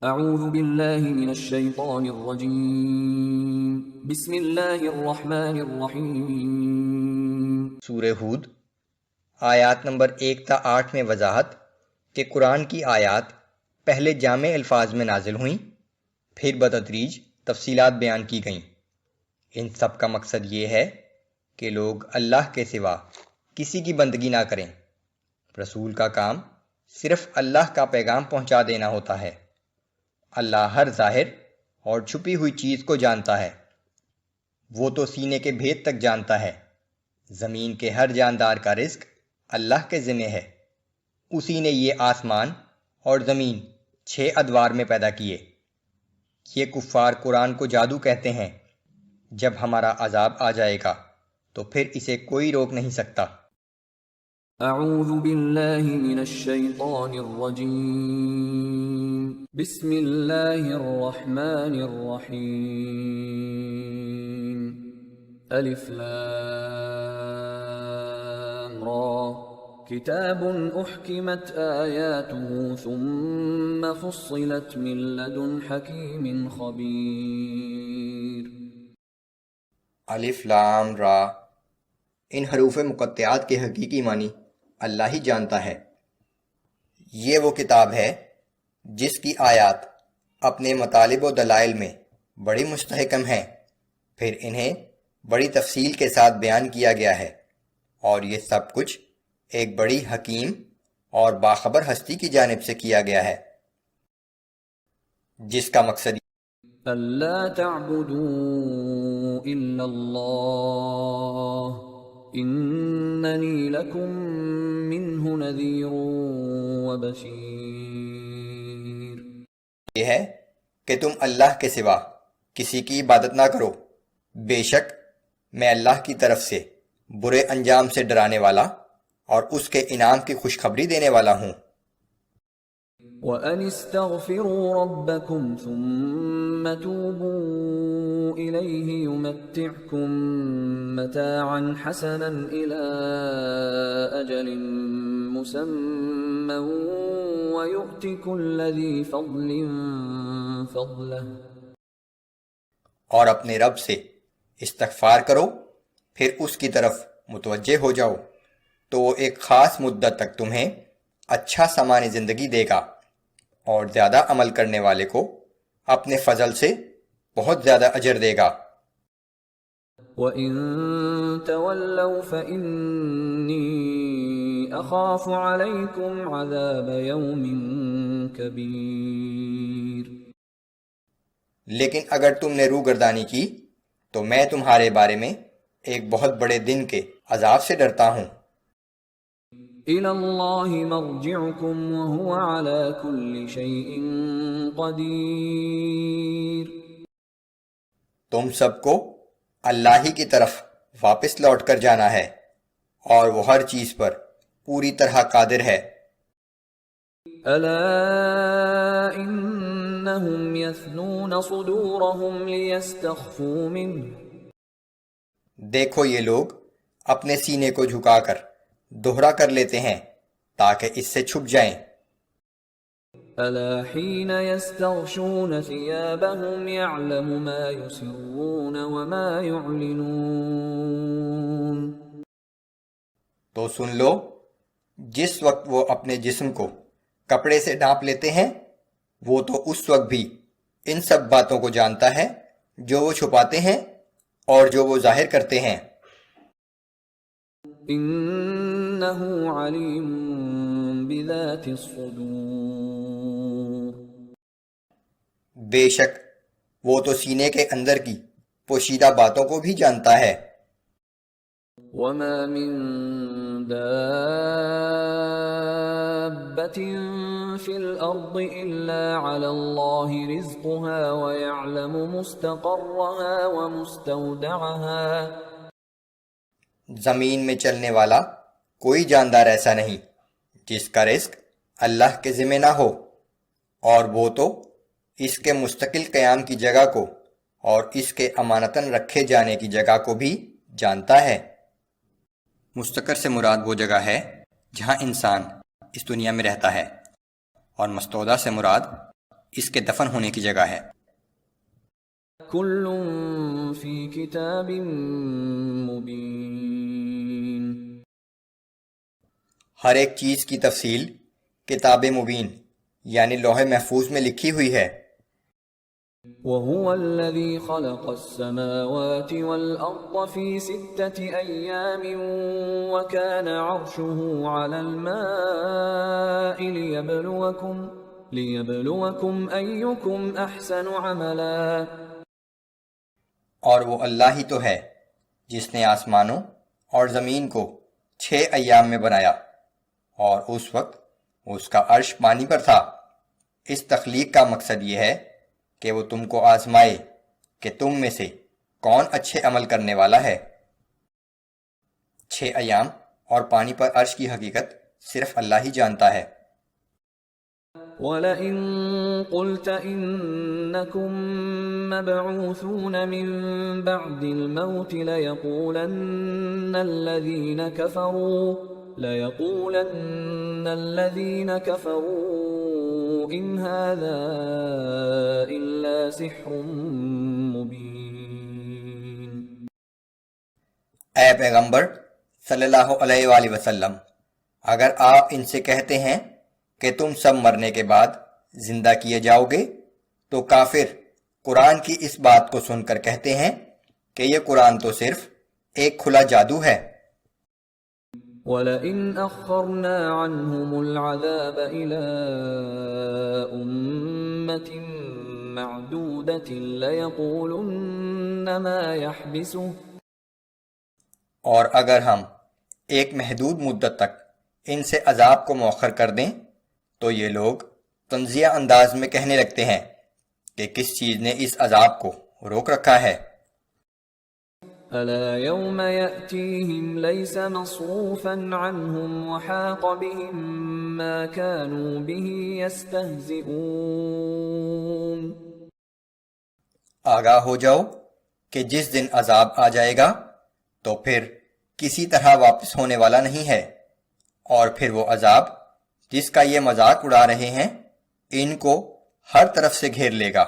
اعوذ باللہ من الشیطان الرجیم بسم اللہ الرحمن الرحیم۔ سورہ ہود آیات نمبر 1 تا 8 میں وضاحت کہ قرآن کی آیات پہلے جامع الفاظ میں نازل ہوئیں، پھر بتدریج تفصیلات بیان کی گئیں۔ ان سب کا مقصد یہ ہے کہ لوگ اللہ کے سوا کسی کی بندگی نہ کریں۔ رسول کا کام صرف اللہ کا پیغام پہنچا دینا ہوتا ہے۔ اللہ ہر ظاہر اور چھپی ہوئی چیز کو جانتا ہے۔ وہ تو سینے کے بھید تک جانتا ہے۔ زمین کے ہر جاندار کا رزق اللہ کے ذمہ ہے۔ اسی نے یہ آسمان اور زمین 6 ادوار میں پیدا کیے۔ یہ کفار قرآن کو جادو کہتے ہیں۔ جب ہمارا عذاب آ جائے گا تو پھر اسے کوئی روک نہیں سکتا۔ اعوذ باللہ من الشیطان الرجیم بسم اللہ الرحمن الرحیم۔ الف لام را کتاب احکمت آیاته ثم فصلت من لدن حکیم خبیر۔ الف لام را، ان حروف مقطعات کے حقیقی معنی اللہ ہی جانتا ہے۔ یہ وہ کتاب ہے جس کی آیات اپنے مطالب و دلائل میں بڑی مستحکم ہیں، پھر انہیں بڑی تفصیل کے ساتھ بیان کیا گیا ہے، اور یہ سب کچھ ایک بڑی حکیم اور باخبر ہستی کی جانب سے کیا گیا ہے، جس کا مقصد أَلَّا تَعْبُدُوا إِلَّا اللَّهَ إِنَّنِي لَكُمْ مِنْهُ نَذِيرٌ وَبَشِيرٌ۔ یہ ہے کہ تم اللہ کے سوا کسی کی عبادت نہ کرو، بے شک میں اللہ کی طرف سے برے انجام سے ڈرانے والا اور اس کے انعام کی خوشخبری دینے والا ہوں۔ وَأَنِ اسْتَغْفِرُوا رَبَّكُمْ ثُمَّ تُوبُوا إِلَيْهِ يُمَتِّعْكُمْ مَتَاعًا حَسَنًا إِلَىٰ أَجَلٍ مُّسَمًّى وَيُؤْتِ كُلَّ ذِي فَضْلٍ فَضْلَهُ۔ اور اپنے رب سے استغفار کرو، پھر اس کی طرف متوجہ ہو جاؤ تو وہ ایک خاص مدت تک تمہیں اچھا سامان زندگی دے گا، اور زیادہ عمل کرنے والے کو اپنے فضل سے بہت زیادہ اجر دے گا۔ وَإِن تَوَلَّوْا فَإِنِّي أَخَافُ عَلَيْكُمْ عَذَابَ يَوْمٍ كَبِيرٍ۔ لیکن اگر تم نے روگردانی کی تو میں تمہارے بارے میں ایک بہت بڑے دن کے عذاب سے ڈرتا ہوں۔ إِلَى اللَّهِ مَرْجِعُكُمْ وَهُوَ عَلَى كُلِّ شَيْءٍ قَدِيرٌ۔ تم سب کو اللہ ہی کی طرف واپس لوٹ کر جانا ہے، اور وہ ہر چیز پر پوری طرح قادر ہے۔ أَلَا إِنَّهُمْ يَثْنُونَ صُدُورَهُمْ لِيَسْتَخْفُوا مِنْهُ۔ دیکھو یہ لوگ اپنے سینے کو جھکا کر دوہرا کر لیتے ہیں تاکہ اس سے چھپ جائیں۔ أَلَا حِينَ يَسْتَغْشُونَ ثِيَابَهُمْ يَعْلَمُ مَا يُسِرُّونَ وَمَا يُعْلِنُونَ۔ تو سن لو، جس وقت وہ اپنے جسم کو کپڑے سے ڈھانپ لیتے ہیں، وہ تو اس وقت بھی ان سب باتوں کو جانتا ہے جو وہ چھپاتے ہیں اور جو وہ ظاہر کرتے ہیں۔ إِنَّهُ عَلِيمٌ بِذَاتِ الصُّدُورِ۔ بے شک وہ تو سینے کے اندر کی پوشیدہ باتوں کو بھی جانتا ہے۔ وَمَا مِن دَابَّةٍ فِي الْأَرْضِ إِلَّا عَلَى اللَّهِ رِزْقُهَا وَيَعْلَمُ مُسْتَقَرَّهَا وَمُسْتَوْدَعَهَا۔ زمین میں چلنے والا کوئی جاندار ایسا نہیں جس کا رزق اللہ کے ذمہ نہ ہو، اور وہ تو اس کے مستقل قیام کی جگہ کو اور اس کے امانتاً رکھے جانے کی جگہ کو بھی جانتا ہے۔ مستقر سے مراد وہ جگہ ہے جہاں انسان اس دنیا میں رہتا ہے، اور مستودع سے مراد اس کے دفن ہونے کی جگہ ہے۔ كل في كتاب مبين۔ ہر ایک چیز کی تفصیل کتاب مبین یعنی لوح محفوظ میں لکھی ہوئی ہے۔ وهو الذي خلق السماوات والأرض في 6 أيام وكان عرشه على الماء ليبلوكم أيكم أحسن عملا۔ اور وہ اللہ ہی تو ہے جس نے آسمانوں اور زمین کو 6 ایام میں بنایا، اور اس وقت اس کا عرش پانی پر تھا۔ اس تخلیق کا مقصد یہ ہے کہ وہ تم کو آزمائے کہ تم میں سے کون اچھے عمل کرنے والا ہے۔ 6 ایام اور پانی پر عرش کی حقیقت صرف اللہ ہی جانتا ہے۔ وَلَئِن قُلْتَ إِنَّكُمْ مَبْعُوثُونَ مِن بَعْدِ الْمَوْتِ لَيَقُولَنَّ الَّذِينَ كَفَرُوا إِنْ هَذَا إِلَّا سِحْرٌ مُبِينٌ۔ اے پیغمبر صلی اللہ علیہ وآلہ وسلم، اگر آپ ان سے کہتے ہیں کہ تم سب مرنے کے بعد زندہ کیے جاؤ گے، تو کافر قرآن کی اس بات کو سن کر کہتے ہیں کہ یہ قرآن تو صرف ایک کھلا جادو ہے۔ وَلَئِنْ أَخَّرْنَا عَنْهُمُ الْعَذَابَ إِلَىٰ أُمَّةٍ مَّعْدُودَةٍ لَيَقُولُنَّ مَا يَحْبِسُهُ۔ اور اگر ہم ایک محدود مدت تک ان سے عذاب کو مؤخر کر دیں تو یہ لوگ طنزیہ انداز میں کہنے لگتے ہیں کہ کس چیز نے اس عذاب کو روک رکھا ہے۔ أَلَا يَوْمَ يَأْتِيهِمْ لَيْسَ مَصْرُوفًا عَنْهُمْ وَحَاقَ بِهِمْ مَا كَانُوا بِهِ يَسْتَهْزِئُونَ۔ آگاہ ہو جاؤ کہ جس دن عذاب آ جائے گا تو پھر کسی طرح واپس ہونے والا نہیں ہے، اور پھر وہ عذاب جس کا یہ مذاق اڑا رہے ہیں ان کو ہر طرف سے گھیر لے گا۔